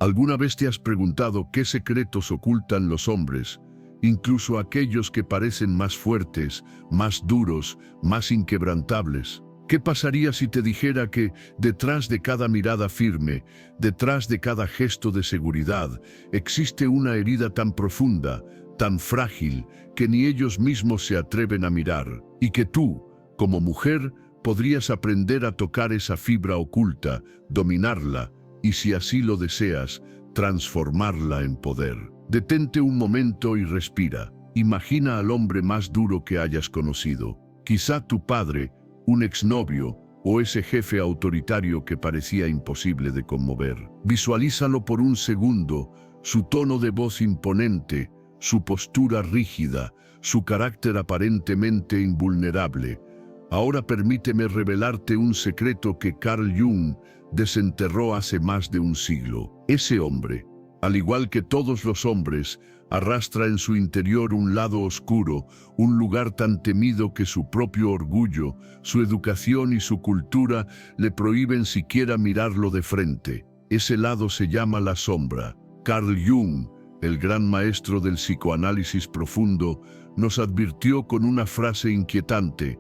¿Alguna vez te has preguntado qué secretos ocultan los hombres, incluso aquellos que parecen más fuertes, más duros, más inquebrantables? ¿Qué pasaría si te dijera que detrás de cada mirada firme, detrás de cada gesto de seguridad, existe una herida tan profunda, tan frágil, que ni ellos mismos se atreven a mirar, y que tú, como mujer, podrías aprender a tocar esa fibra oculta, dominarla, y si así lo deseas, transformarla en poder? Detente un momento y respira. Imagina al hombre más duro que hayas conocido. Quizá tu padre, un exnovio o ese jefe autoritario que parecía imposible de conmover. Visualízalo por un segundo, su tono de voz imponente, su postura rígida, su carácter aparentemente invulnerable. Ahora permíteme revelarte un secreto que Carl Jung desenterró hace más de un siglo. Ese hombre, al igual que todos los hombres, arrastra en su interior un lado oscuro, un lugar tan temido que su propio orgullo, su educación y su cultura le prohíben siquiera mirarlo de frente. Ese lado se llama la sombra. Carl Jung, el gran maestro del psicoanálisis profundo, nos advirtió con una frase inquietante: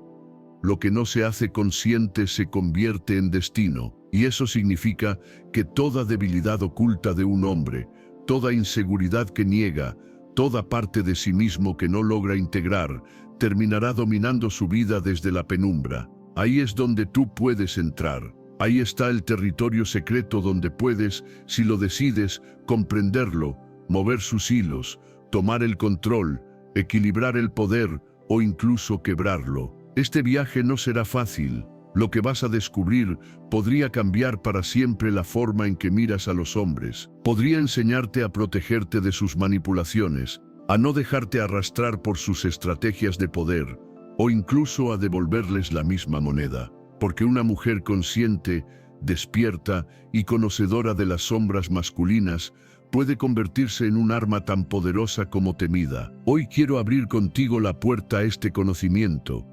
lo que no se hace consciente se convierte en destino. Y eso significa que toda debilidad oculta de un hombre, toda inseguridad que niega, toda parte de sí mismo que no logra integrar, terminará dominando su vida desde la penumbra. Ahí es donde tú puedes entrar. Ahí está el territorio secreto donde puedes, si lo decides, comprenderlo, mover sus hilos, tomar el control, equilibrar el poder o incluso quebrarlo. Este viaje no será fácil. Lo que vas a descubrir podría cambiar para siempre la forma en que miras a los hombres. Podría enseñarte a protegerte de sus manipulaciones, a no dejarte arrastrar por sus estrategias de poder, o incluso a devolverles la misma moneda. Porque una mujer consciente, despierta y conocedora de las sombras masculinas puede convertirse en un arma tan poderosa como temida. Hoy quiero abrir contigo la puerta a este conocimiento.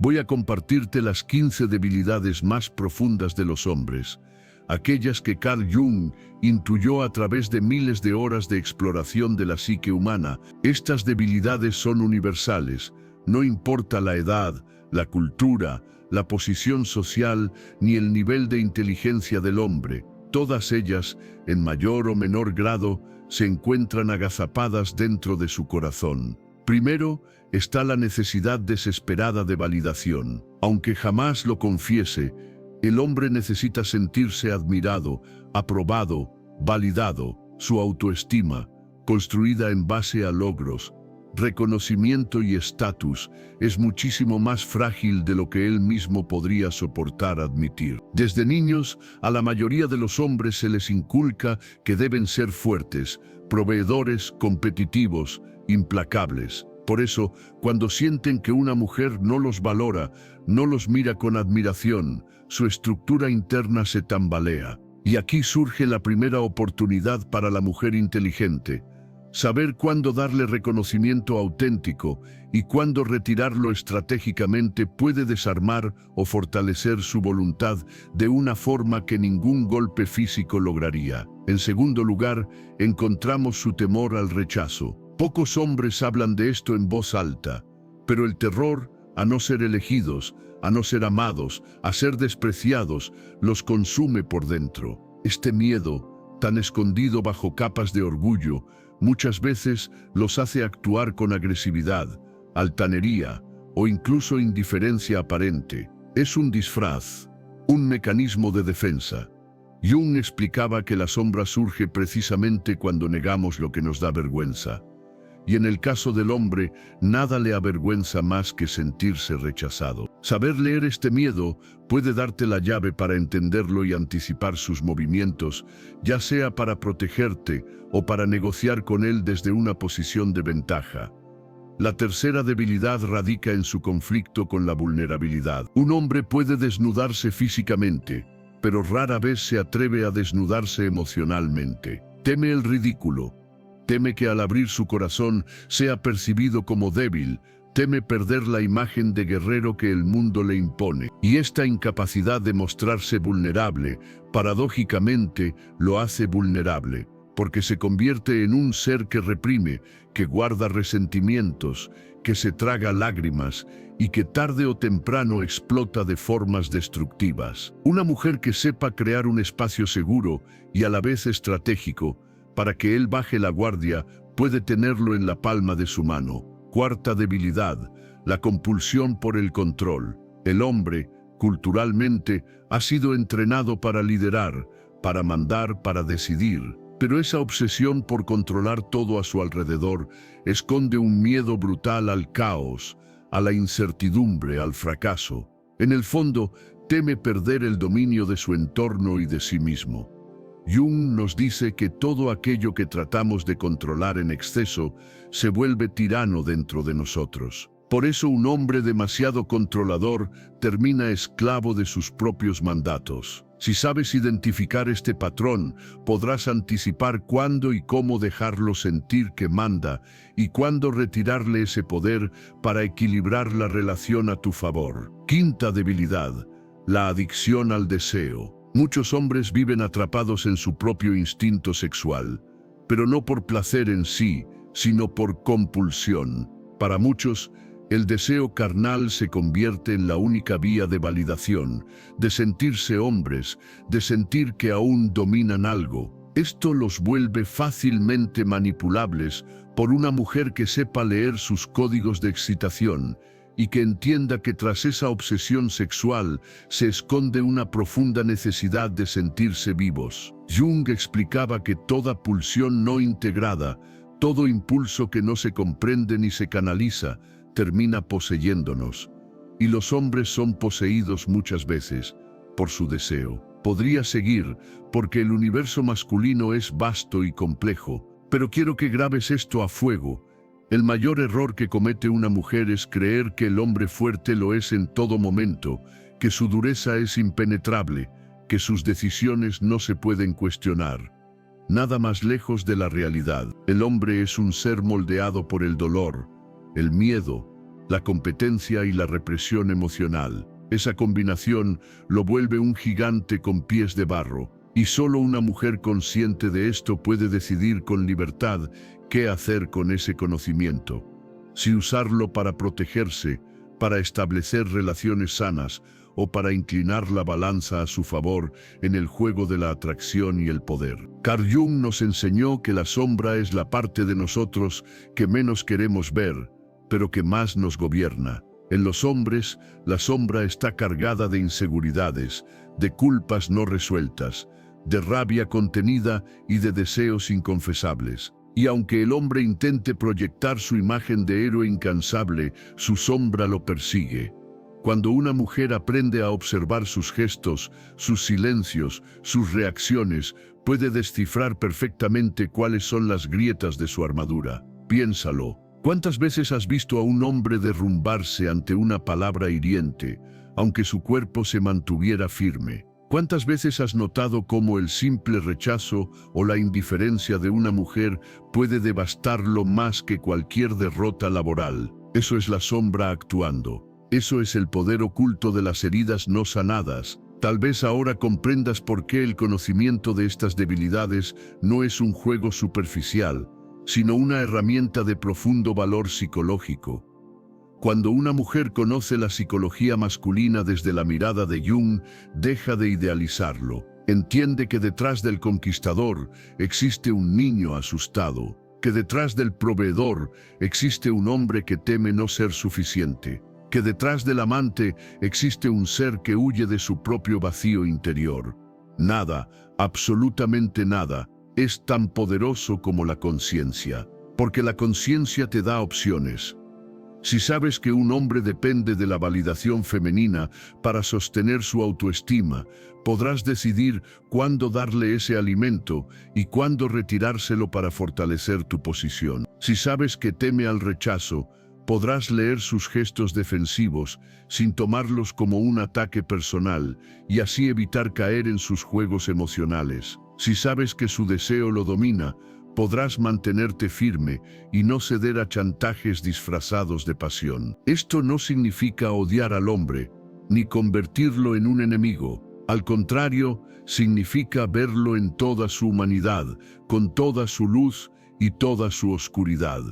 Voy a compartirte las 15 debilidades más profundas de los hombres, aquellas que Carl Jung intuyó a través de miles de horas de exploración de la psique humana. Estas debilidades son universales, no importa la edad, la cultura, la posición social ni el nivel de inteligencia del hombre. Todas ellas, en mayor o menor grado, se encuentran agazapadas dentro de su corazón. Primero, está la necesidad desesperada de validación. Aunque jamás lo confiese, el hombre necesita sentirse admirado, aprobado, validado. Su autoestima, construida en base a logros, reconocimiento y estatus, es muchísimo más frágil de lo que él mismo podría soportar admitir. Desde niños, a la mayoría de los hombres se les inculca que deben ser fuertes, proveedores, competitivos, implacables. Por eso, cuando sienten que una mujer no los valora, no los mira con admiración, su estructura interna se tambalea. Y aquí surge la primera oportunidad para la mujer inteligente: saber cuándo darle reconocimiento auténtico y cuándo retirarlo estratégicamente puede desarmar o fortalecer su voluntad de una forma que ningún golpe físico lograría. En segundo lugar, encontramos su temor al rechazo. Pocos hombres hablan de esto en voz alta, pero el terror a no ser elegidos, a no ser amados, a ser despreciados, los consume por dentro. Este miedo, tan escondido bajo capas de orgullo, muchas veces los hace actuar con agresividad, altanería o incluso indiferencia aparente. Es un disfraz, un mecanismo de defensa. Jung explicaba que la sombra surge precisamente cuando negamos lo que nos da vergüenza. Y en el caso del hombre, nada le avergüenza más que sentirse rechazado. Saber leer este miedo puede darte la llave para entenderlo y anticipar sus movimientos, ya sea para protegerte o para negociar con él desde una posición de ventaja. La tercera debilidad radica en su conflicto con la vulnerabilidad. Un hombre puede desnudarse físicamente, pero rara vez se atreve a desnudarse emocionalmente. Teme el ridículo. Teme que al abrir su corazón sea percibido como débil, Teme perder la imagen de guerrero que el mundo le impone. Y esta incapacidad de mostrarse vulnerable, paradójicamente, lo hace vulnerable, porque se convierte en un ser que reprime, que guarda resentimientos, que se traga lágrimas y que tarde o temprano explota de formas destructivas. Una mujer que sepa crear un espacio seguro y a la vez estratégico para que él baje la guardia, puede tenerlo en la palma de su mano. Cuarta debilidad, la compulsión por el control. El hombre, culturalmente, ha sido entrenado para liderar, para mandar, para decidir. Pero esa obsesión por controlar todo a su alrededor esconde un miedo brutal al caos, a la incertidumbre, al fracaso. En el fondo, teme perder el dominio de su entorno y de sí mismo. Jung nos dice que todo aquello que tratamos de controlar en exceso se vuelve tirano dentro de nosotros. Por eso un hombre demasiado controlador termina esclavo de sus propios mandatos. Si sabes identificar este patrón, podrás anticipar cuándo y cómo dejarlo sentir que manda y cuándo retirarle ese poder para equilibrar la relación a tu favor. Quinta debilidad, la adicción al deseo. Muchos hombres viven atrapados en su propio instinto sexual, pero no por placer en sí, sino por compulsión. Para muchos, el deseo carnal se convierte en la única vía de validación, de sentirse hombres, de sentir que aún dominan algo. Esto los vuelve fácilmente manipulables por una mujer que sepa leer sus códigos de excitación y que entienda que tras esa obsesión sexual se esconde una profunda necesidad de sentirse vivos. Jung explicaba que toda pulsión no integrada, todo impulso que no se comprende ni se canaliza, termina poseyéndonos. Y los hombres son poseídos muchas veces por su deseo. Podría seguir, porque el universo masculino es vasto y complejo, pero quiero que grabes esto a fuego. El mayor error que comete una mujer es creer que el hombre fuerte lo es en todo momento, que su dureza es impenetrable, que sus decisiones no se pueden cuestionar. Nada más lejos de la realidad. El hombre es un ser moldeado por el dolor, el miedo, la competencia y la represión emocional. Esa combinación lo vuelve un gigante con pies de barro, y solo una mujer consciente de esto puede decidir con libertad qué hacer con ese conocimiento. Si usarlo para protegerse, para establecer relaciones sanas o para inclinar la balanza a su favor en el juego de la atracción y el poder. Carl Jung nos enseñó que la sombra es la parte de nosotros que menos queremos ver, pero que más nos gobierna. En los hombres, la sombra está cargada de inseguridades, de culpas no resueltas, de rabia contenida y de deseos inconfesables. Y aunque el hombre intente proyectar su imagen de héroe incansable, su sombra lo persigue. Cuando una mujer aprende a observar sus gestos, sus silencios, sus reacciones, puede descifrar perfectamente cuáles son las grietas de su armadura. Piénsalo. ¿Cuántas veces has visto a un hombre derrumbarse ante una palabra hiriente, aunque su cuerpo se mantuviera firme? ¿Cuántas veces has notado cómo el simple rechazo o la indiferencia de una mujer puede devastarlo más que cualquier derrota laboral? Eso es la sombra actuando. Eso es el poder oculto de las heridas no sanadas. Tal vez ahora comprendas por qué el conocimiento de estas debilidades no es un juego superficial, sino una herramienta de profundo valor psicológico. Cuando una mujer conoce la psicología masculina desde la mirada de Jung, deja de idealizarlo. Entiende que detrás del conquistador existe un niño asustado, que detrás del proveedor existe un hombre que teme no ser suficiente, que detrás del amante existe un ser que huye de su propio vacío interior. Nada, absolutamente nada, es tan poderoso como la conciencia, porque la conciencia te da opciones. Si sabes que un hombre depende de la validación femenina para sostener su autoestima, podrás decidir cuándo darle ese alimento y cuándo retirárselo para fortalecer tu posición. Si sabes que teme al rechazo, podrás leer sus gestos defensivos sin tomarlos como un ataque personal y así evitar caer en sus juegos emocionales. Si sabes que su deseo lo domina, podrás mantenerte firme y no ceder a chantajes disfrazados de pasión. Esto no significa odiar al hombre, ni convertirlo en un enemigo. Al contrario, significa verlo en toda su humanidad, con toda su luz y toda su oscuridad.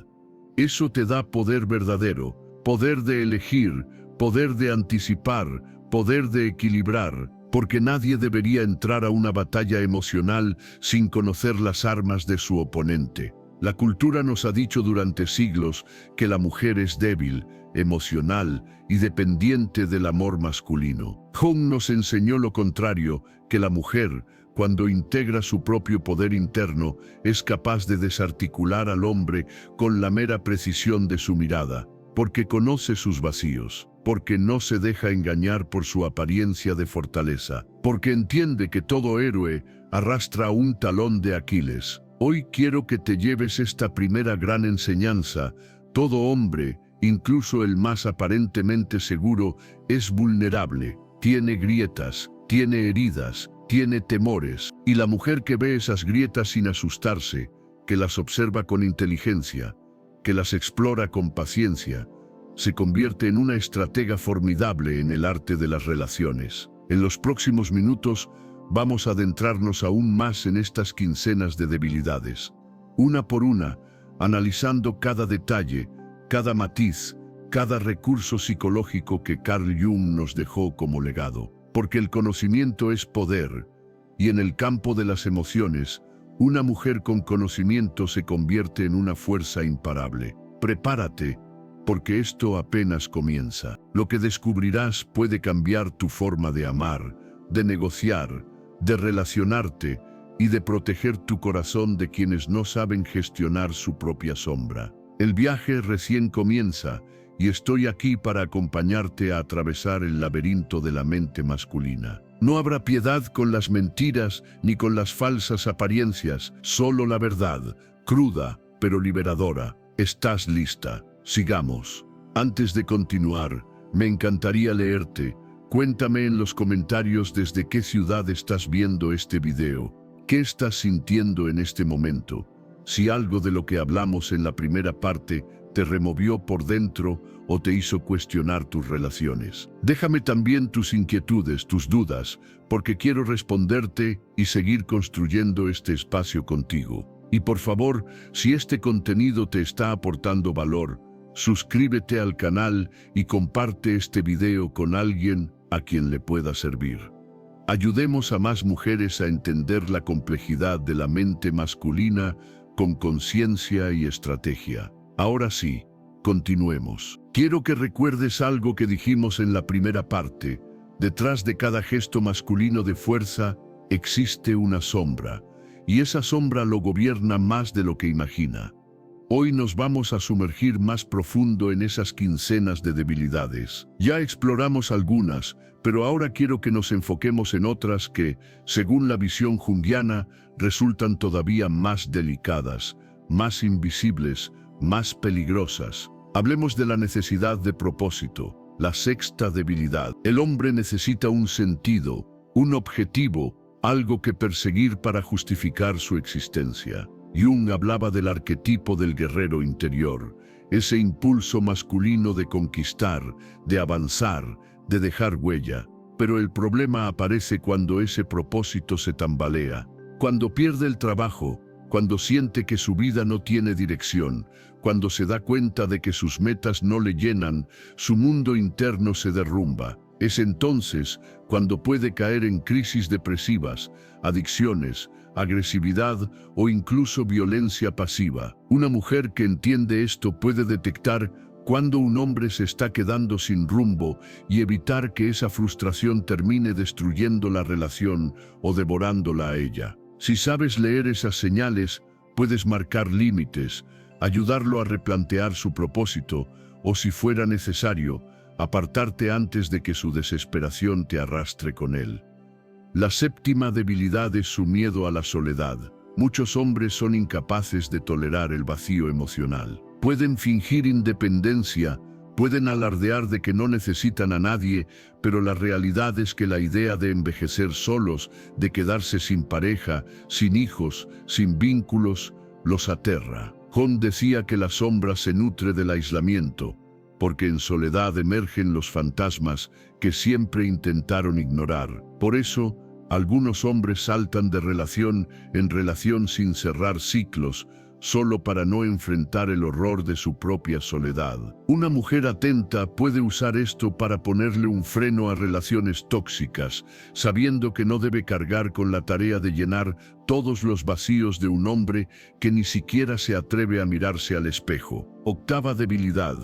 Eso te da poder verdadero, poder de elegir, poder de anticipar, poder de equilibrar, porque nadie debería entrar a una batalla emocional sin conocer las armas de su oponente. La cultura nos ha dicho durante siglos que la mujer es débil, emocional y dependiente del amor masculino. Jung nos enseñó lo contrario, que la mujer, cuando integra su propio poder interno, es capaz de desarticular al hombre con la mera precisión de su mirada, porque conoce sus vacíos, porque no se deja engañar por su apariencia de fortaleza, porque entiende que todo héroe arrastra un talón de Aquiles. Hoy quiero que te lleves esta primera gran enseñanza. Todo hombre, incluso el más aparentemente seguro, es vulnerable, tiene grietas, tiene heridas, tiene temores, y la mujer que ve esas grietas sin asustarse, que las observa con inteligencia, que las explora con paciencia, se convierte en una estratega formidable en el arte de las relaciones. En los próximos minutos vamos a adentrarnos aún más en estas quincenas de debilidades, una por una, analizando cada detalle, cada matiz, cada recurso psicológico que Carl Jung nos dejó como legado. Porque el conocimiento es poder, y en el campo de las emociones, una mujer con conocimiento se convierte en una fuerza imparable. Prepárate, porque esto apenas comienza. Lo que descubrirás puede cambiar tu forma de amar, de negociar, de relacionarte y de proteger tu corazón de quienes no saben gestionar su propia sombra. El viaje recién comienza y estoy aquí para acompañarte a atravesar el laberinto de la mente masculina. No habrá piedad con las mentiras ni con las falsas apariencias, solo la verdad, cruda pero liberadora. ¿Estás lista? Sigamos. Antes de continuar, me encantaría leerte. Cuéntame en los comentarios desde qué ciudad estás viendo este video. ¿Qué estás sintiendo en este momento? Si algo de lo que hablamos en la primera parte te removió por dentro o te hizo cuestionar tus relaciones. Déjame también tus inquietudes, tus dudas, porque quiero responderte y seguir construyendo este espacio contigo. Y por favor, si este contenido te está aportando valor, suscríbete al canal y comparte este video con alguien a quien le pueda servir. Ayudemos a más mujeres a entender la complejidad de la mente masculina con conciencia y estrategia. Ahora sí, continuemos. Quiero que recuerdes algo que dijimos en la primera parte. Detrás de cada gesto masculino de fuerza existe una sombra, y esa sombra lo gobierna más de lo que imagina. Hoy nos vamos a sumergir más profundo en esas quincenas de debilidades. Ya exploramos algunas, pero ahora quiero que nos enfoquemos en otras que, según la visión junguiana, resultan todavía más delicadas, más invisibles, más peligrosas. Hablemos de la necesidad de propósito, la sexta debilidad. El hombre necesita un sentido, un objetivo, algo que perseguir para justificar su existencia. Jung hablaba del arquetipo del guerrero interior, ese impulso masculino de conquistar, de avanzar, de dejar huella. Pero el problema aparece cuando ese propósito se tambalea, cuando pierde el trabajo, cuando siente que su vida no tiene dirección, cuando se da cuenta de que sus metas no le llenan, su mundo interno se derrumba. Es entonces cuando puede caer en crisis depresivas, adicciones, agresividad o incluso violencia pasiva. Una mujer que entiende esto puede detectar cuando un hombre se está quedando sin rumbo y evitar que esa frustración termine destruyendo la relación o devorándola a ella. Si sabes leer esas señales, puedes marcar límites, ayudarlo a replantear su propósito o, si fuera necesario, apartarte antes de que su desesperación te arrastre con él. La séptima debilidad es su miedo a la soledad. Muchos hombres son incapaces de tolerar el vacío emocional. Pueden fingir independencia, pueden alardear de que no necesitan a nadie, pero la realidad es que la idea de envejecer solos, de quedarse sin pareja, sin hijos, sin vínculos, los aterra. Jung decía que la sombra se nutre del aislamiento, porque en soledad emergen los fantasmas que siempre intentaron ignorar. Por eso, algunos hombres saltan de relación en relación sin cerrar ciclos, solo para no enfrentar el horror de su propia soledad. Una mujer atenta puede usar esto para ponerle un freno a relaciones tóxicas, sabiendo que no debe cargar con la tarea de llenar todos los vacíos de un hombre que ni siquiera se atreve a mirarse al espejo. Octava debilidad: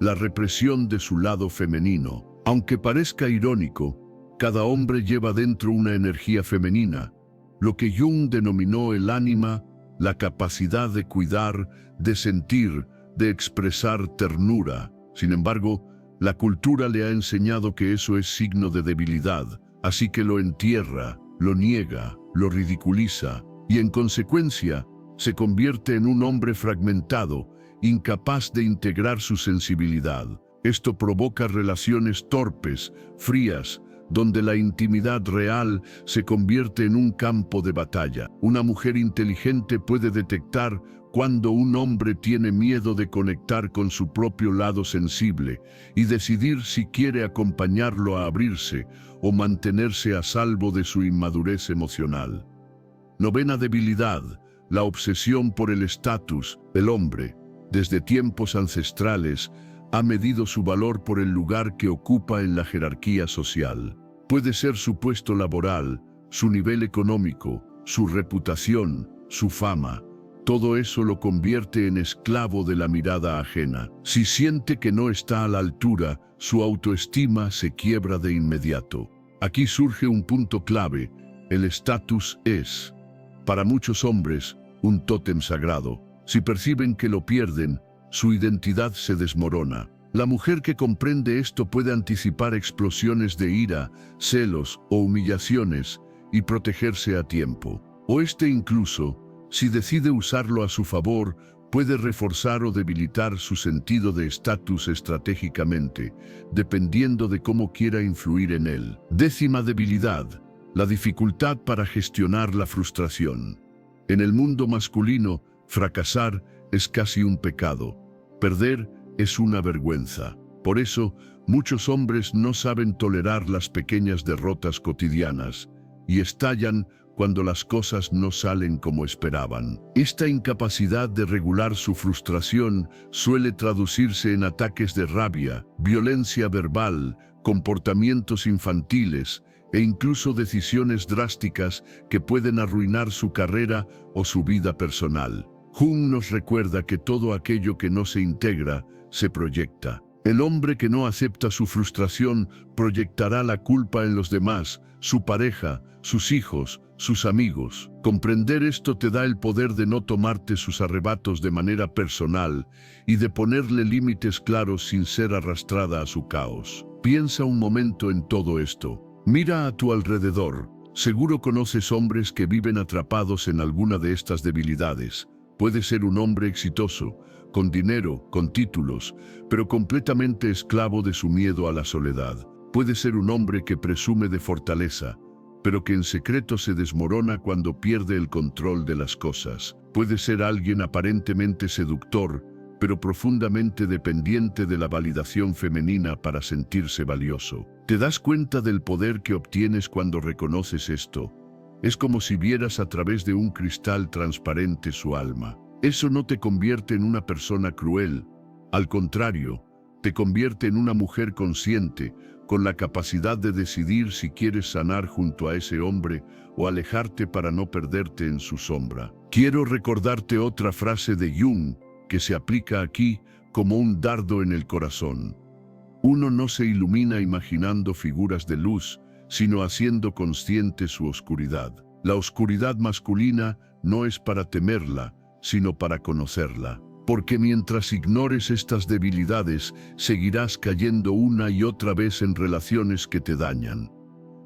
la represión de su lado femenino. Aunque parezca irónico, cada hombre lleva dentro una energía femenina, lo que Jung denominó el ánima, la capacidad de cuidar, de sentir, de expresar ternura. Sin embargo, la cultura le ha enseñado que eso es signo de debilidad, así que lo entierra, lo niega, lo ridiculiza, y en consecuencia, se convierte en un hombre fragmentado, incapaz de integrar su sensibilidad. Esto provoca relaciones torpes, frías, donde la intimidad real se convierte en un campo de batalla. Una mujer inteligente puede detectar cuando un hombre tiene miedo de conectar con su propio lado sensible y decidir si quiere acompañarlo a abrirse o mantenerse a salvo de su inmadurez emocional. Novena debilidad: la obsesión por el estatus. El hombre, desde tiempos ancestrales, ha medido su valor por el lugar que ocupa en la jerarquía social. Puede ser su puesto laboral, su nivel económico, su reputación, su fama. Todo eso lo convierte en esclavo de la mirada ajena. Si siente que no está a la altura, su autoestima se quiebra de inmediato. Aquí surge un punto clave: el estatus es, para muchos hombres, un tótem sagrado. Si perciben que lo pierden, su identidad se desmorona. La mujer que comprende esto puede anticipar explosiones de ira, celos o humillaciones y protegerse a tiempo. O incluso, si decide usarlo a su favor, puede reforzar o debilitar su sentido de estatus estratégicamente, dependiendo de cómo quiera influir en él. Décima debilidad: la dificultad para gestionar la frustración. En el mundo masculino, fracasar es casi un pecado. Perder es una vergüenza. Por eso, muchos hombres no saben tolerar las pequeñas derrotas cotidianas y estallan cuando las cosas no salen como esperaban. Esta incapacidad de regular su frustración suele traducirse en ataques de rabia, violencia verbal, comportamientos infantiles e incluso decisiones drásticas que pueden arruinar su carrera o su vida personal. Jung nos recuerda que todo aquello que no se integra, se proyecta. El hombre que no acepta su frustración proyectará la culpa en los demás, su pareja, sus hijos, sus amigos. Comprender esto te da el poder de no tomarte sus arrebatos de manera personal y de ponerle límites claros sin ser arrastrada a su caos. Piensa un momento en todo esto. Mira a tu alrededor. Seguro conoces hombres que viven atrapados en alguna de estas debilidades. Puede ser un hombre exitoso, con dinero, con títulos, pero completamente esclavo de su miedo a la soledad. Puede ser un hombre que presume de fortaleza, pero que en secreto se desmorona cuando pierde el control de las cosas. Puede ser alguien aparentemente seductor, pero profundamente dependiente de la validación femenina para sentirse valioso. ¿Te das cuenta del poder que obtienes cuando reconoces esto? Es como si vieras a través de un cristal transparente su alma. Eso no te convierte en una persona cruel. Al contrario, te convierte en una mujer consciente, con la capacidad de decidir si quieres sanar junto a ese hombre o alejarte para no perderte en su sombra. Quiero recordarte otra frase de Jung que se aplica aquí como un dardo en el corazón. Uno no se ilumina imaginando figuras de luz, sino haciendo consciente su oscuridad. La oscuridad masculina no es para temerla, sino para conocerla. Porque mientras ignores estas debilidades, seguirás cayendo una y otra vez en relaciones que te dañan.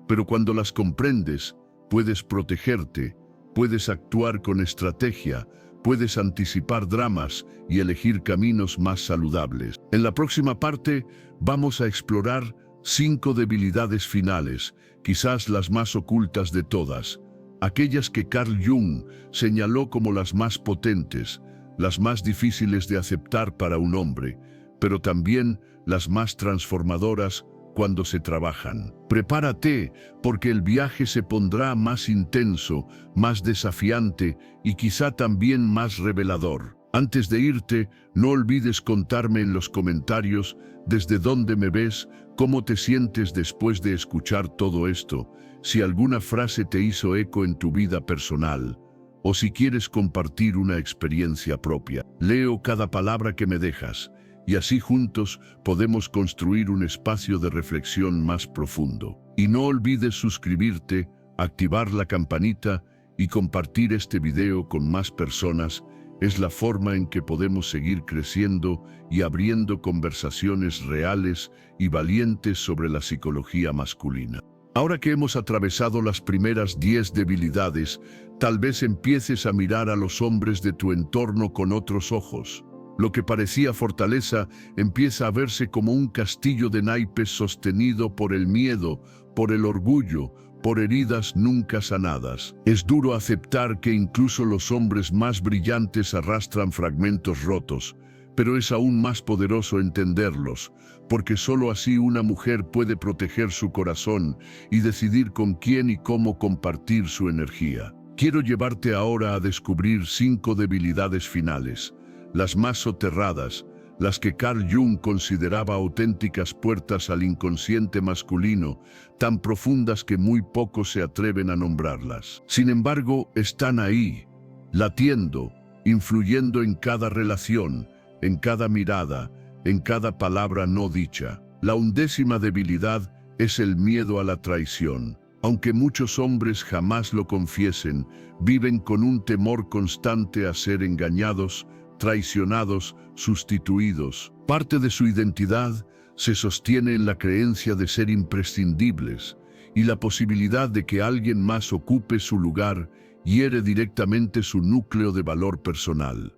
Pero cuando las comprendes, puedes protegerte, puedes actuar con estrategia, puedes anticipar dramas y elegir caminos más saludables. En la próxima parte, vamos a explorar 5 debilidades finales, quizás las más ocultas de todas. aquellas que Carl Jung señaló como las más potentes, las más difíciles de aceptar para un hombre, pero también las más transformadoras cuando se trabajan. Prepárate, porque el viaje se pondrá más intenso, más desafiante y quizá también más revelador. Antes de irte, no olvides contarme en los comentarios desde dónde me ves, cómo te sientes después de escuchar todo esto, si alguna frase te hizo eco en tu vida personal, o si quieres compartir una experiencia propia. Leo cada palabra que me dejas, y así juntos podemos construir un espacio de reflexión más profundo. Y no olvides suscribirte, activar la campanita y compartir este video con más personas. Es la forma en que podemos seguir creciendo y abriendo conversaciones reales y valientes sobre la psicología masculina. Ahora que hemos atravesado las primeras 10 debilidades, tal vez empieces a mirar a los hombres de tu entorno con otros ojos. Lo que parecía fortaleza empieza a verse como un castillo de naipes sostenido por el miedo, por el orgullo, por heridas nunca sanadas. Es duro aceptar que incluso los hombres más brillantes arrastran fragmentos rotos, pero es aún más poderoso entenderlos, porque solo así una mujer puede proteger su corazón y decidir con quién y cómo compartir su energía. Quiero llevarte ahora a descubrir 5 debilidades finales, las más soterradas, las que Carl Jung consideraba auténticas puertas al inconsciente masculino, tan profundas que muy pocos se atreven a nombrarlas. Sin embargo, están ahí, latiendo, influyendo en cada relación, en cada mirada, en cada palabra no dicha. La 11ª debilidad es el miedo a la traición. Aunque muchos hombres jamás lo confiesen, viven con un temor constante a ser engañados, traicionados, sustituidos. Parte de su identidad se sostiene en la creencia de ser imprescindibles, y la posibilidad de que alguien más ocupe su lugar hiere directamente su núcleo de valor personal.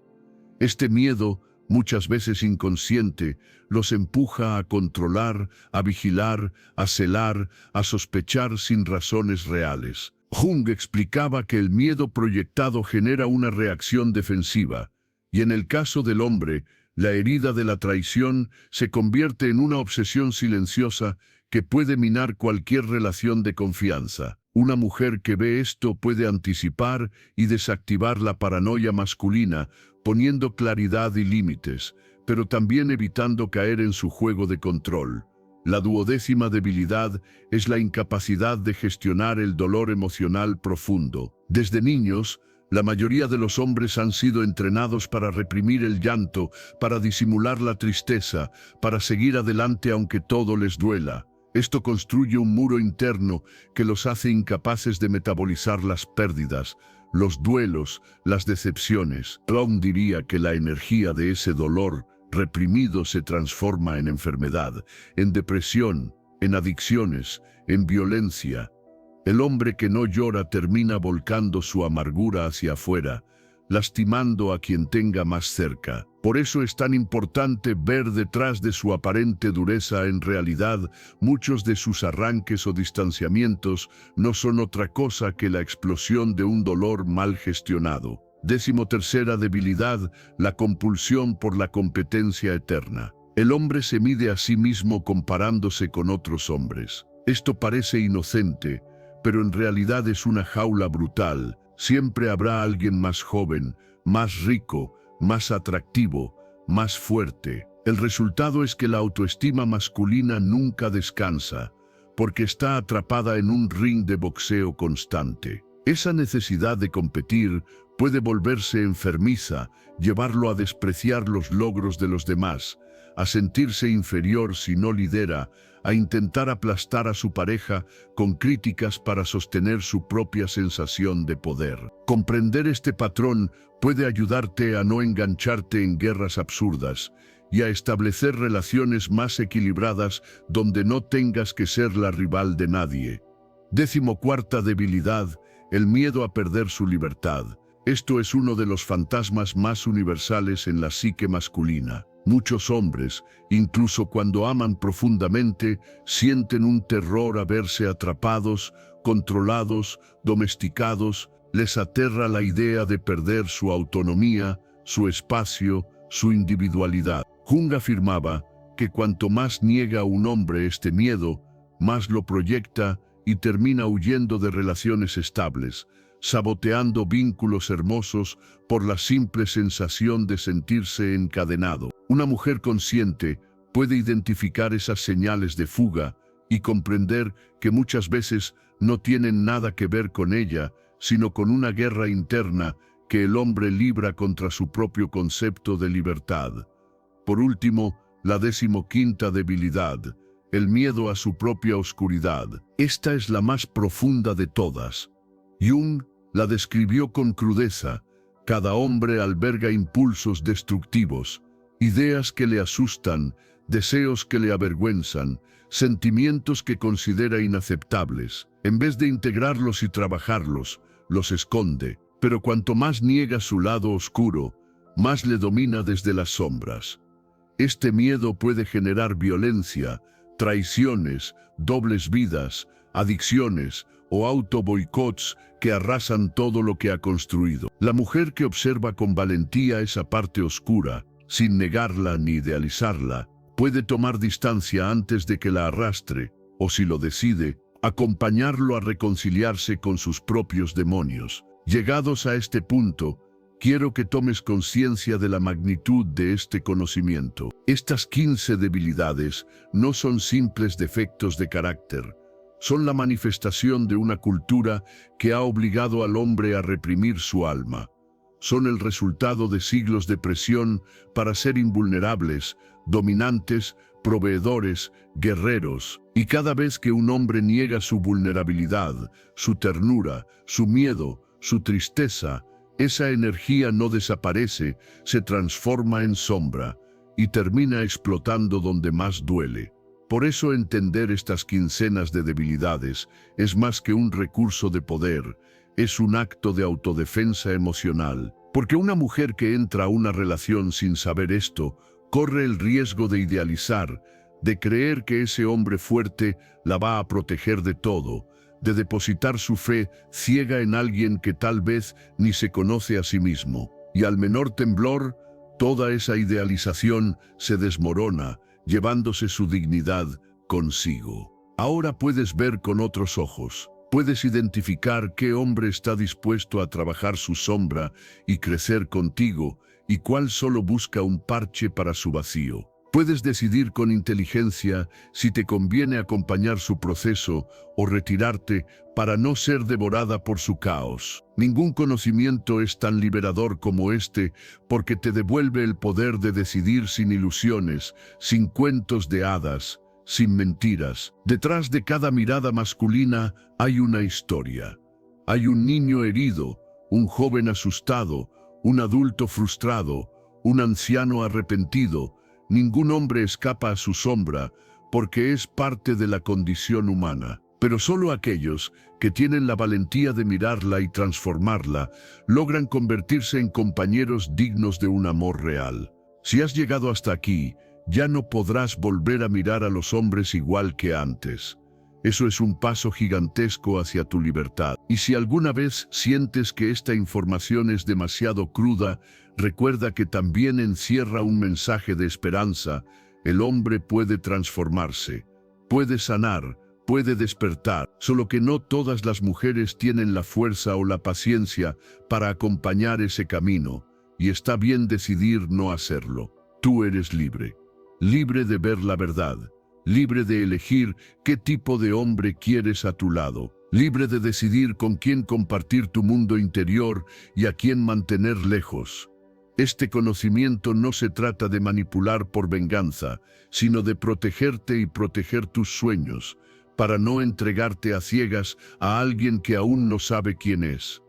Este miedo, muchas veces inconsciente, los empuja a controlar, a vigilar, a celar, a sospechar sin razones reales. Jung explicaba que el miedo proyectado genera una reacción defensiva, y en el caso del hombre, la herida de la traición se convierte en una obsesión silenciosa que puede minar cualquier relación de confianza. Una mujer que ve esto puede anticipar y desactivar la paranoia masculina, poniendo claridad y límites, pero también evitando caer en su juego de control. La 12ª debilidad es la incapacidad de gestionar el dolor emocional profundo. Desde niños, la mayoría de los hombres han sido entrenados para reprimir el llanto, para disimular la tristeza, para seguir adelante aunque todo les duela. Esto construye un muro interno que los hace incapaces de metabolizar las pérdidas, los duelos, las decepciones. Jung diría que la energía de ese dolor reprimido se transforma en enfermedad, en depresión, en adicciones, en violencia. El hombre que no llora termina volcando su amargura hacia afuera, lastimando a quien tenga más cerca. Por eso es tan importante ver detrás de su aparente dureza. En realidad, muchos de sus arranques o distanciamientos no son otra cosa que la explosión de un dolor mal gestionado. 13ª debilidad, la compulsión por la competencia eterna. El hombre se mide a sí mismo comparándose con otros hombres. Esto parece inocente, pero en realidad es una jaula brutal. Siempre habrá alguien más joven, más rico, más atractivo, más fuerte. El resultado es que la autoestima masculina nunca descansa, porque está atrapada en un ring de boxeo constante. Esa necesidad de competir puede volverse enfermiza, llevarlo a despreciar los logros de los demás, a sentirse inferior si no lidera, a intentar aplastar a su pareja con críticas para sostener su propia sensación de poder. Comprender este patrón puede ayudarte a no engancharte en guerras absurdas y a establecer relaciones más equilibradas donde no tengas que ser la rival de nadie. 14ª debilidad, el miedo a perder su libertad. Esto es uno de los fantasmas más universales en la psique masculina. Muchos hombres, incluso cuando aman profundamente, sienten un terror a verse atrapados, controlados, domesticados, les aterra la idea de perder su autonomía, su espacio, su individualidad. Jung afirmaba que cuanto más niega un hombre este miedo, más lo proyecta y termina huyendo de relaciones estables, saboteando vínculos hermosos por la simple sensación de sentirse encadenado. Una mujer consciente puede identificar esas señales de fuga y comprender que muchas veces no tienen nada que ver con ella, sino con una guerra interna que el hombre libra contra su propio concepto de libertad. Por último, la 15ª debilidad, el miedo a su propia oscuridad. Esta es la más profunda de todas. Jung la describió con crudeza. Cada hombre alberga impulsos destructivos, ideas que le asustan, deseos que le avergüenzan, sentimientos que considera inaceptables. En vez de integrarlos y trabajarlos, los esconde. Pero cuanto más niega su lado oscuro, más le domina desde las sombras. Este miedo puede generar violencia, traiciones, dobles vidas, adicciones o autoboicots que arrasan todo lo que ha construido. La mujer que observa con valentía esa parte oscura, sin negarla ni idealizarla, puede tomar distancia antes de que la arrastre, o si lo decide, acompañarlo a reconciliarse con sus propios demonios. Llegados a este punto, quiero que tomes conciencia de la magnitud de este conocimiento. Estas 15 debilidades no son simples defectos de carácter, son la manifestación de una cultura que ha obligado al hombre a reprimir su alma. Son el resultado de siglos de presión para ser invulnerables, dominantes, proveedores, guerreros. Y cada vez que un hombre niega su vulnerabilidad, su ternura, su miedo, su tristeza, esa energía no desaparece, se transforma en sombra y termina explotando donde más duele. Por eso entender estas quincenas de debilidades es más que un recurso de poder, es un acto de autodefensa emocional. Porque una mujer que entra a una relación sin saber esto, corre el riesgo de idealizar, de creer que ese hombre fuerte la va a proteger de todo, de depositar su fe ciega en alguien que tal vez ni se conoce a sí mismo. Y al menor temblor, toda esa idealización se desmorona, llevándose su dignidad consigo. Ahora puedes ver con otros ojos. Puedes identificar qué hombre está dispuesto a trabajar su sombra y crecer contigo, y cuál solo busca un parche para su vacío. Puedes decidir con inteligencia si te conviene acompañar su proceso o retirarte para no ser devorada por su caos. Ningún conocimiento es tan liberador como este, porque te devuelve el poder de decidir sin ilusiones, sin cuentos de hadas, sin mentiras. Detrás de cada mirada masculina hay una historia. Hay un niño herido, un joven asustado, un adulto frustrado, un anciano arrepentido. Ningún hombre escapa a su sombra, porque es parte de la condición humana. Pero solo aquellos que tienen la valentía de mirarla y transformarla, logran convertirse en compañeros dignos de un amor real. Si has llegado hasta aquí, ya no podrás volver a mirar a los hombres igual que antes. Eso es un paso gigantesco hacia tu libertad. Y si alguna vez sientes que esta información es demasiado cruda, recuerda que también encierra un mensaje de esperanza. El hombre puede transformarse, puede sanar, puede despertar, solo que no todas las mujeres tienen la fuerza o la paciencia para acompañar ese camino, y está bien decidir no hacerlo. Tú eres libre, libre de ver la verdad, libre de elegir qué tipo de hombre quieres a tu lado, libre de decidir con quién compartir tu mundo interior y a quién mantener lejos. Este conocimiento no se trata de manipular por venganza, sino de protegerte y proteger tus sueños, para no entregarte a ciegas a alguien que aún no sabe quién es.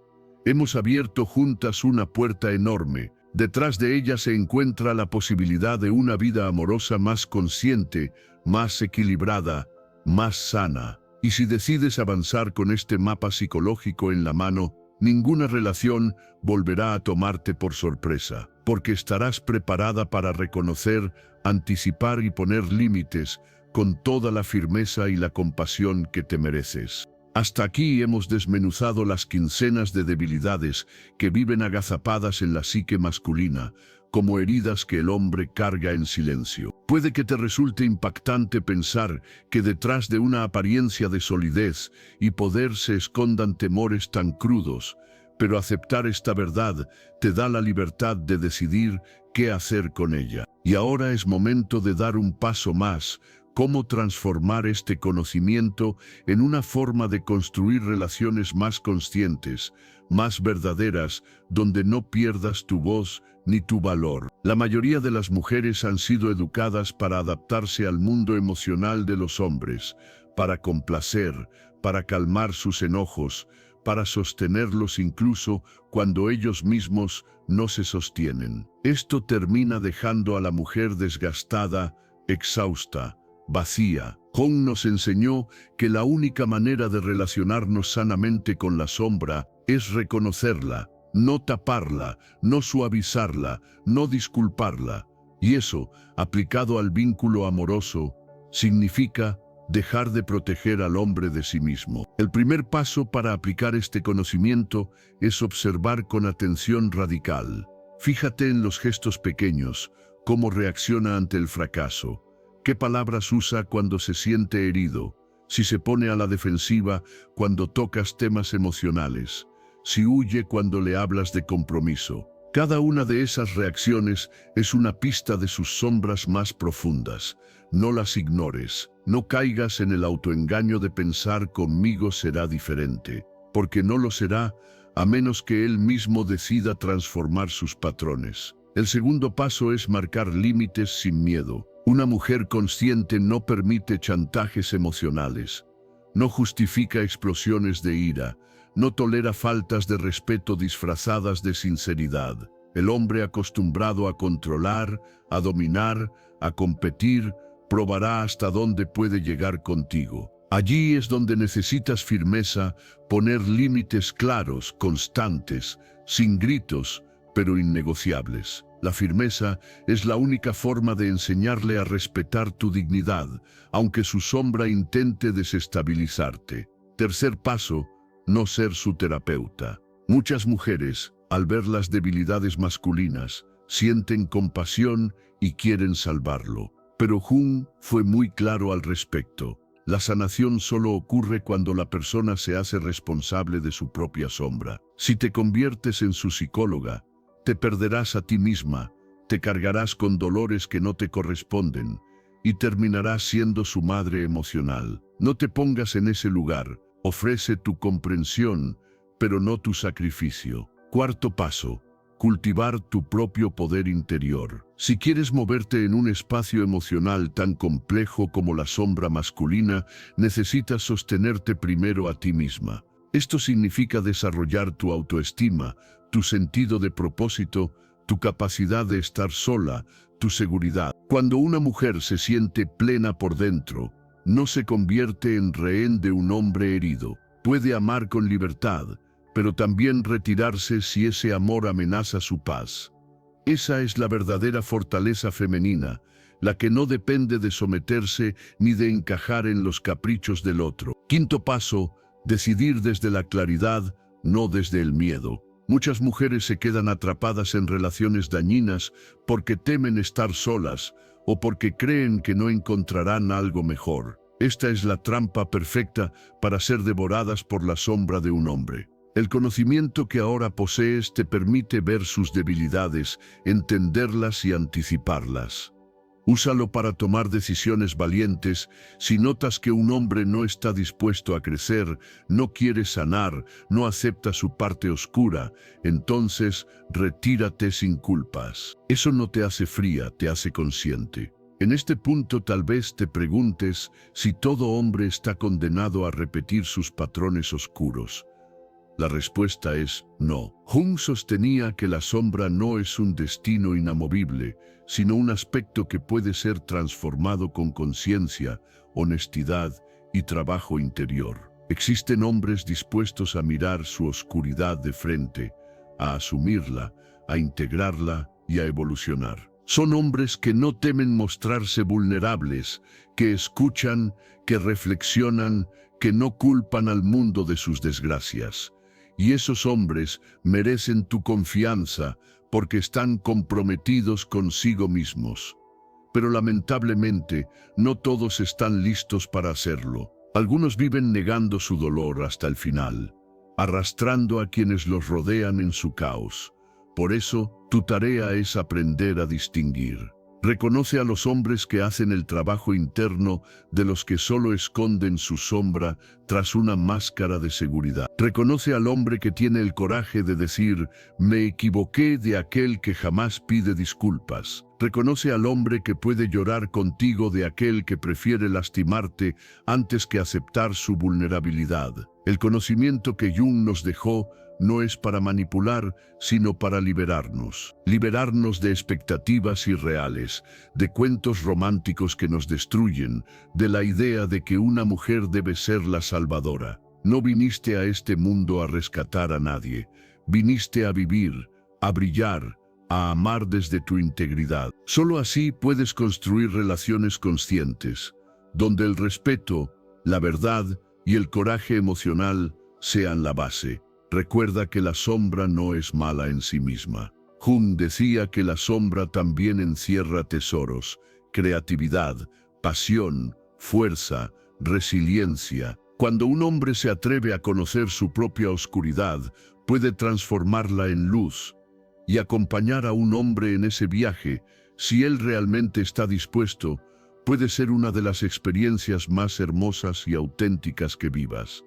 Hemos abierto juntas una puerta enorme. Detrás de ella se encuentra la posibilidad de una vida amorosa más consciente, más equilibrada, más sana. Y si decides avanzar con este mapa psicológico en la mano, ninguna relación volverá a tomarte por sorpresa, porque estarás preparada para reconocer, anticipar y poner límites con toda la firmeza y la compasión que te mereces. Hasta aquí hemos desmenuzado las quincenas de debilidades que viven agazapadas en la psique masculina, como heridas que el hombre carga en silencio. Puede que te resulte impactante pensar que detrás de una apariencia de solidez y poder se escondan temores tan crudos, pero aceptar esta verdad te da la libertad de decidir qué hacer con ella. Y ahora es momento de dar un paso más, cómo transformar este conocimiento en una forma de construir relaciones más conscientes, más verdaderas, donde no pierdas tu voz ni tu valor. La mayoría de las mujeres han sido educadas para adaptarse al mundo emocional de los hombres, para complacer, para calmar sus enojos, para sostenerlos incluso cuando ellos mismos no se sostienen. Esto termina dejando a la mujer desgastada, exhausta, vacía. Jung nos enseñó que la única manera de relacionarnos sanamente con la sombra es reconocerla, no taparla, no suavizarla, no disculparla. Y eso, aplicado al vínculo amoroso, significa dejar de proteger al hombre de sí mismo. El primer paso para aplicar este conocimiento es observar con atención radical. Fíjate en los gestos pequeños, cómo reacciona ante el fracaso, qué palabras usa cuando se siente herido, si se pone a la defensiva cuando tocas temas emocionales, si huye cuando le hablas de compromiso. Cada una de esas reacciones es una pista de sus sombras más profundas. No las ignores, no caigas en el autoengaño de pensar conmigo será diferente, porque no lo será a menos que él mismo decida transformar sus patrones. El segundo paso es marcar límites sin miedo. Una mujer consciente no permite chantajes emocionales, no justifica explosiones de ira, no tolera faltas de respeto disfrazadas de sinceridad. El hombre acostumbrado a controlar, a dominar, a competir, probará hasta dónde puede llegar contigo. Allí es donde necesitas firmeza, poner límites claros, constantes, sin gritos, pero innegociables. La firmeza es la única forma de enseñarle a respetar tu dignidad, aunque su sombra intente desestabilizarte. Tercer paso, no ser su terapeuta. Muchas mujeres, al ver las debilidades masculinas, sienten compasión y quieren salvarlo. Pero Jung fue muy claro al respecto. La sanación solo ocurre cuando la persona se hace responsable de su propia sombra. Si te conviertes en su psicóloga, te perderás a ti misma, te cargarás con dolores que no te corresponden y terminarás siendo su madre emocional. No te pongas en ese lugar, ofrece tu comprensión, pero no tu sacrificio. Cuarto paso, cultivar tu propio poder interior. Si quieres moverte en un espacio emocional tan complejo como la sombra masculina, necesitas sostenerte primero a ti misma. Esto significa desarrollar tu autoestima, tu sentido de propósito, tu capacidad de estar sola, tu seguridad. Cuando una mujer se siente plena por dentro, no se convierte en rehén de un hombre herido. Puede amar con libertad, pero también retirarse si ese amor amenaza su paz. Esa es la verdadera fortaleza femenina, la que no depende de someterse ni de encajar en los caprichos del otro. Quinto paso, decidir desde la claridad, no desde el miedo. Muchas mujeres se quedan atrapadas en relaciones dañinas porque temen estar solas o porque creen que no encontrarán algo mejor. Esta es la trampa perfecta para ser devoradas por la sombra de un hombre. El conocimiento que ahora posees te permite ver sus debilidades, entenderlas y anticiparlas. Úsalo para tomar decisiones valientes. Si notas que un hombre no está dispuesto a crecer, no quiere sanar, no acepta su parte oscura, entonces retírate sin culpas. Eso no te hace fría, te hace consciente. En este punto tal vez te preguntes si todo hombre está condenado a repetir sus patrones oscuros. La respuesta es no. Jung sostenía que la sombra no es un destino inamovible, sino un aspecto que puede ser transformado con conciencia, honestidad y trabajo interior. Existen hombres dispuestos a mirar su oscuridad de frente, a asumirla, a integrarla y a evolucionar. Son hombres que no temen mostrarse vulnerables, que escuchan, que reflexionan, que no culpan al mundo de sus desgracias. Y esos hombres merecen tu confianza porque están comprometidos consigo mismos. Pero lamentablemente, no todos están listos para hacerlo. Algunos viven negando su dolor hasta el final, arrastrando a quienes los rodean en su caos. Por eso, tu tarea es aprender a distinguir. Reconoce a los hombres que hacen el trabajo interno de los que solo esconden su sombra tras una máscara de seguridad. Reconoce al hombre que tiene el coraje de decir, me equivoqué, de aquel que jamás pide disculpas. Reconoce al hombre que puede llorar contigo, de aquel que prefiere lastimarte antes que aceptar su vulnerabilidad. El conocimiento que Jung nos dejó no es para manipular, sino para liberarnos. Liberarnos de expectativas irreales, de cuentos románticos que nos destruyen, de la idea de que una mujer debe ser la salvadora. No viniste a este mundo a rescatar a nadie. Viniste a vivir, a brillar, a amar desde tu integridad. Solo así puedes construir relaciones conscientes, donde el respeto, la verdad y el coraje emocional sean la base. Recuerda que la sombra no es mala en sí misma. Jung decía que la sombra también encierra tesoros, creatividad, pasión, fuerza, resiliencia. Cuando un hombre se atreve a conocer su propia oscuridad, puede transformarla en luz y acompañar a un hombre en ese viaje. Si él realmente está dispuesto, puede ser una de las experiencias más hermosas y auténticas que vivas,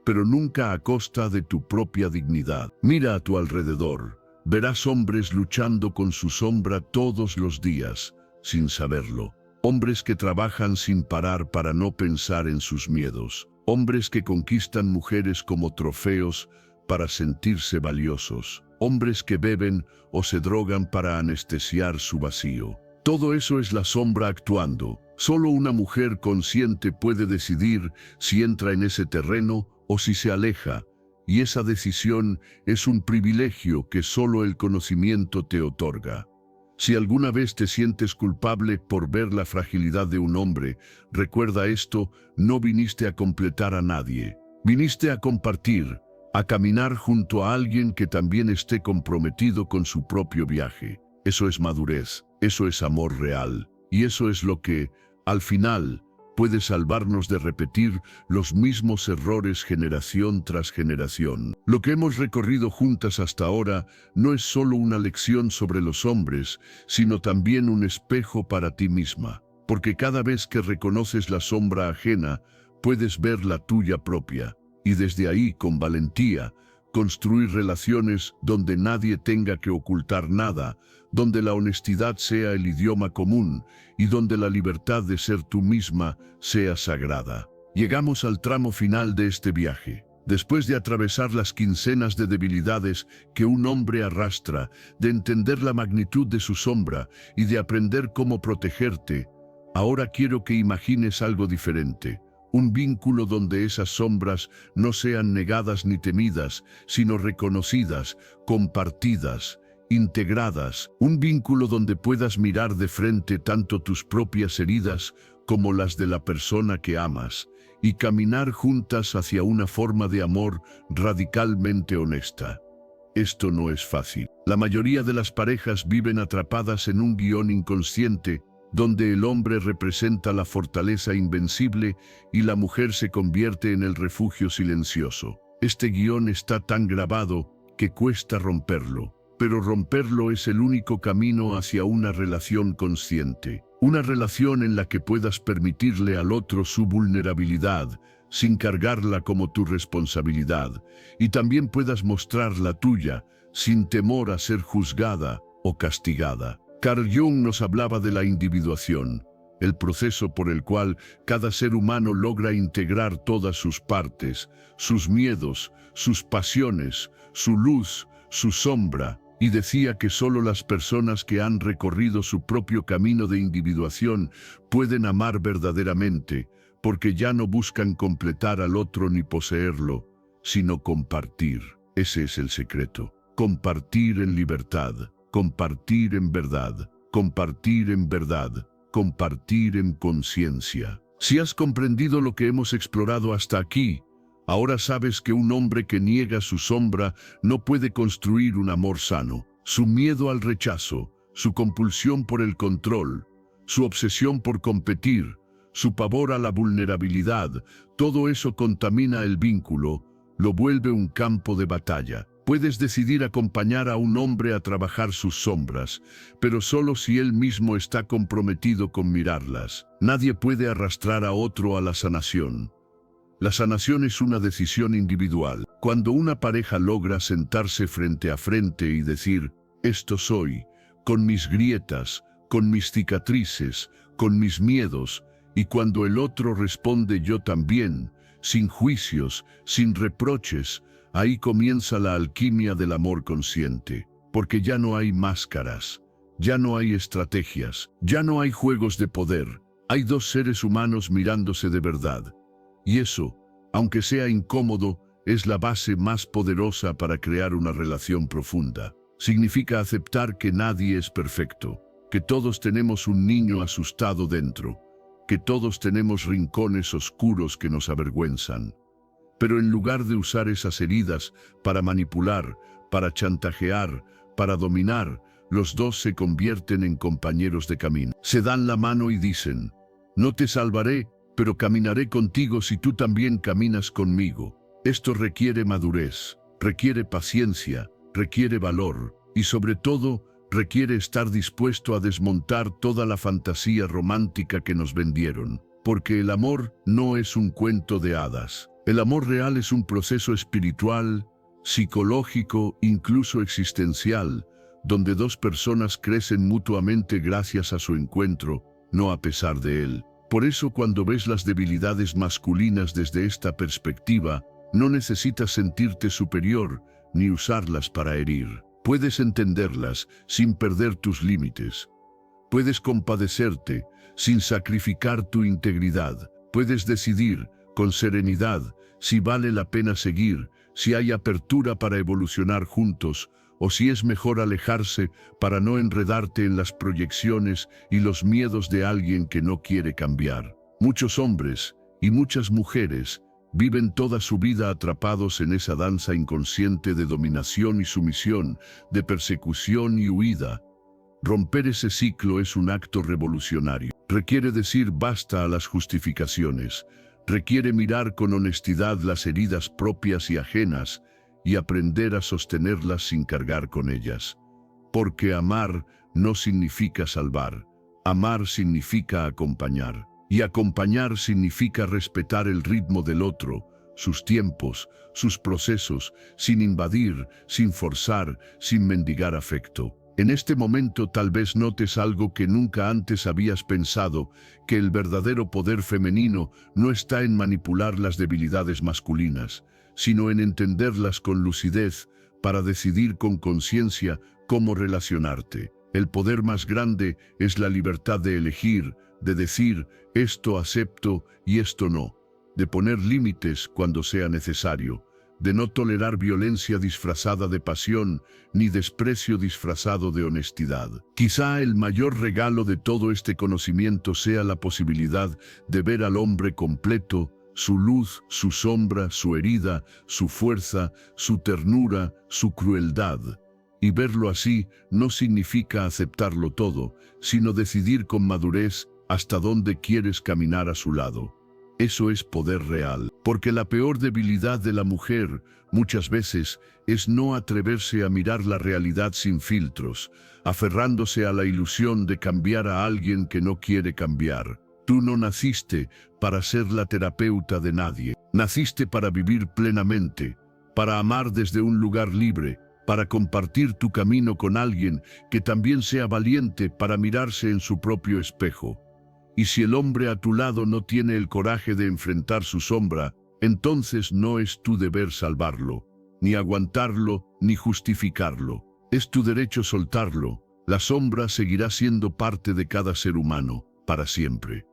pero nunca a costa de tu propia dignidad. Mira a tu alrededor, verás hombres luchando con su sombra todos los días, sin saberlo. Hombres que trabajan sin parar para no pensar en sus miedos. Hombres que conquistan mujeres como trofeos para sentirse valiosos. Hombres que beben o se drogan para anestesiar su vacío. Todo eso es la sombra actuando. Solo una mujer consciente puede decidir si entra en ese terreno o si se aleja, y esa decisión es un privilegio que solo el conocimiento te otorga. Si alguna vez te sientes culpable por ver la fragilidad de un hombre, recuerda esto: no viniste a completar a nadie. Viniste a compartir, a caminar junto a alguien que también esté comprometido con su propio viaje. Eso es madurez, eso es amor real, y eso es lo que, al final, puede salvarnos de repetir los mismos errores generación tras generación. Lo que hemos recorrido juntas hasta ahora no es solo una lección sobre los hombres, sino también un espejo para ti misma. Porque cada vez que reconoces la sombra ajena, puedes ver la tuya propia. Y desde ahí, con valentía, construir relaciones donde nadie tenga que ocultar nada, donde la honestidad sea el idioma común y donde la libertad de ser tú misma sea sagrada. Llegamos al tramo final de este viaje. Después de atravesar las quincenas de debilidades que un hombre arrastra, de entender la magnitud de su sombra y de aprender cómo protegerte, ahora quiero que imagines algo diferente. Un vínculo donde esas sombras no sean negadas ni temidas, sino reconocidas, compartidas, integradas. Un vínculo donde puedas mirar de frente tanto tus propias heridas como las de la persona que amas, y caminar juntas hacia una forma de amor radicalmente honesta. Esto no es fácil. La mayoría de las parejas viven atrapadas en un guión inconsciente, donde el hombre representa la fortaleza invencible y la mujer se convierte en el refugio silencioso. Este guión está tan grabado que cuesta romperlo, pero romperlo es el único camino hacia una relación consciente. Una relación en la que puedas permitirle al otro su vulnerabilidad, sin cargarla como tu responsabilidad, y también puedas mostrar la tuya, sin temor a ser juzgada o castigada. Carl Jung nos hablaba de la individuación, el proceso por el cual cada ser humano logra integrar todas sus partes, sus miedos, sus pasiones, su luz, su sombra, y decía que solo las personas que han recorrido su propio camino de individuación pueden amar verdaderamente, porque ya no buscan completar al otro ni poseerlo, sino compartir. Ese es el secreto: compartir en libertad. Compartir en verdad. compartir en verdad, compartir en conciencia. Si has comprendido lo que hemos explorado hasta aquí, ahora sabes que un hombre que niega su sombra no puede construir un amor sano. Su miedo al rechazo, su compulsión por el control, su obsesión por competir, su pavor a la vulnerabilidad, todo eso contamina el vínculo, lo vuelve un campo de batalla. Puedes decidir acompañar a un hombre a trabajar sus sombras, pero solo si él mismo está comprometido con mirarlas. Nadie puede arrastrar a otro a la sanación. La sanación es una decisión individual. Cuando una pareja logra sentarse frente a frente y decir, esto soy, con mis grietas, con mis cicatrices, con mis miedos, y cuando el otro responde yo también, sin juicios, sin reproches, ahí comienza la alquimia del amor consciente, porque ya no hay máscaras, ya no hay estrategias, ya no hay juegos de poder, hay dos seres humanos mirándose de verdad. Y eso, aunque sea incómodo, es la base más poderosa para crear una relación profunda. Significa aceptar que nadie es perfecto, que todos tenemos un niño asustado dentro, que todos tenemos rincones oscuros que nos avergüenzan. Pero en lugar de usar esas heridas para manipular, para chantajear, para dominar, los dos se convierten en compañeros de camino. Se dan la mano y dicen, no te salvaré, pero caminaré contigo si tú también caminas conmigo. Esto requiere madurez, requiere paciencia, requiere valor y sobre todo requiere estar dispuesto a desmontar toda la fantasía romántica que nos vendieron. Porque el amor no es un cuento de hadas. El amor real es un proceso espiritual, psicológico, incluso existencial, donde dos personas crecen mutuamente gracias a su encuentro, no a pesar de él. Por eso cuando ves las debilidades masculinas desde esta perspectiva, no necesitas sentirte superior ni usarlas para herir. Puedes entenderlas sin perder tus límites. Puedes compadecerte sin sacrificar tu integridad. Puedes decidir con serenidad si vale la pena seguir, si hay apertura para evolucionar juntos, o si es mejor alejarse para no enredarte en las proyecciones y los miedos de alguien que no quiere cambiar. Muchos hombres y muchas mujeres viven toda su vida atrapados en esa danza inconsciente de dominación y sumisión, de persecución y huida. Romper ese ciclo es un acto revolucionario. Requiere decir basta a las justificaciones. Requiere mirar con honestidad las heridas propias y ajenas y aprender a sostenerlas sin cargar con ellas. Porque amar no significa salvar. Amar significa acompañar. Y acompañar significa respetar el ritmo del otro, sus tiempos, sus procesos, sin invadir, sin forzar, sin mendigar afecto. En este momento tal vez notes algo que nunca antes habías pensado, que el verdadero poder femenino no está en manipular las debilidades masculinas, sino en entenderlas con lucidez para decidir con conciencia cómo relacionarte. El poder más grande es la libertad de elegir, de decir esto acepto y esto no, de poner límites cuando sea necesario, de no tolerar violencia disfrazada de pasión ni desprecio disfrazado de honestidad. Quizá el mayor regalo de todo este conocimiento sea la posibilidad de ver al hombre completo, su luz, su sombra, su herida, su fuerza, su ternura, su crueldad. Y verlo así no significa aceptarlo todo, sino decidir con madurez hasta dónde quieres caminar a su lado. Eso es poder real, porque la peor debilidad de la mujer, muchas veces, es no atreverse a mirar la realidad sin filtros, aferrándose a la ilusión de cambiar a alguien que no quiere cambiar. Tú no naciste para ser la terapeuta de nadie. Naciste para vivir plenamente, para amar desde un lugar libre, para compartir tu camino con alguien que también sea valiente para mirarse en su propio espejo. Y si el hombre a tu lado no tiene el coraje de enfrentar su sombra, entonces no es tu deber salvarlo, ni aguantarlo, ni justificarlo. Es tu derecho soltarlo. La sombra seguirá siendo parte de cada ser humano, para siempre.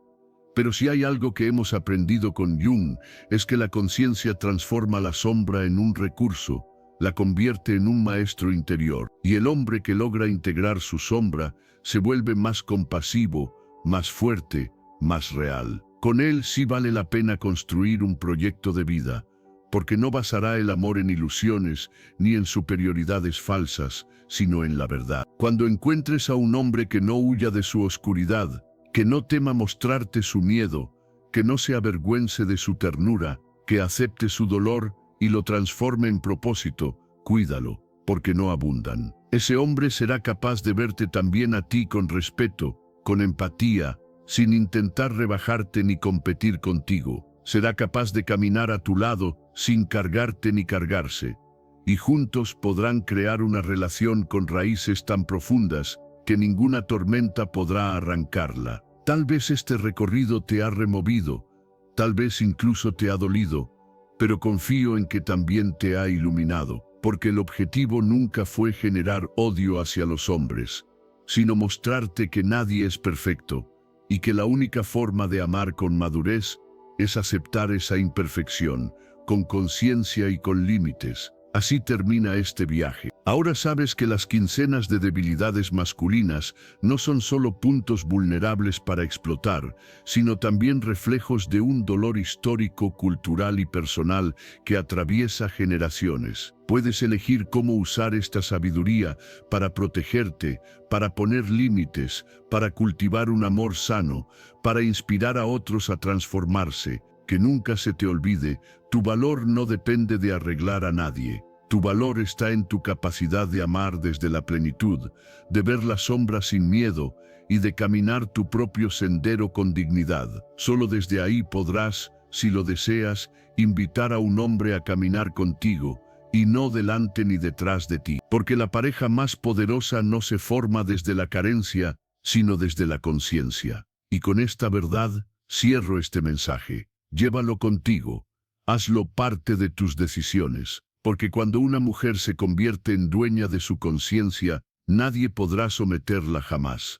Pero si hay algo que hemos aprendido con Jung, es que la conciencia transforma la sombra en un recurso, la convierte en un maestro interior, y el hombre que logra integrar su sombra se vuelve más compasivo, más fuerte, más real. Con él sí vale la pena construir un proyecto de vida, porque no basará el amor en ilusiones ni en superioridades falsas, sino en la verdad. Cuando encuentres a un hombre que no huya de su oscuridad, que no tema mostrarte su miedo, que no se avergüence de su ternura, que acepte su dolor y lo transforme en propósito, cuídalo, porque no abundan. Ese hombre será capaz de verte también a ti con respeto, con empatía, sin intentar rebajarte ni competir contigo. Será capaz de caminar a tu lado sin cargarte ni cargarse. Y juntos podrán crear una relación con raíces tan profundas que ninguna tormenta podrá arrancarla. Tal vez este recorrido te ha removido, tal vez incluso te ha dolido, pero confío en que también te ha iluminado, porque el objetivo nunca fue generar odio hacia los hombres, sino mostrarte que nadie es perfecto y que la única forma de amar con madurez es aceptar esa imperfección, con conciencia y con límites. Así termina este viaje. Ahora sabes que las quincenas de debilidades masculinas no son solo puntos vulnerables para explotar, sino también reflejos de un dolor histórico, cultural y personal que atraviesa generaciones. Puedes elegir cómo usar esta sabiduría para protegerte, para poner límites, para cultivar un amor sano, para inspirar a otros a transformarse. Que nunca se te olvide, tu valor no depende de arreglar a nadie. Tu valor está en tu capacidad de amar desde la plenitud, de ver la sombra sin miedo y de caminar tu propio sendero con dignidad. Solo desde ahí podrás, si lo deseas, invitar a un hombre a caminar contigo y no delante ni detrás de ti. Porque la pareja más poderosa no se forma desde la carencia, sino desde la conciencia. Y con esta verdad, cierro este mensaje. Llévalo contigo, hazlo parte de tus decisiones, porque cuando una mujer se convierte en dueña de su conciencia, nadie podrá someterla jamás.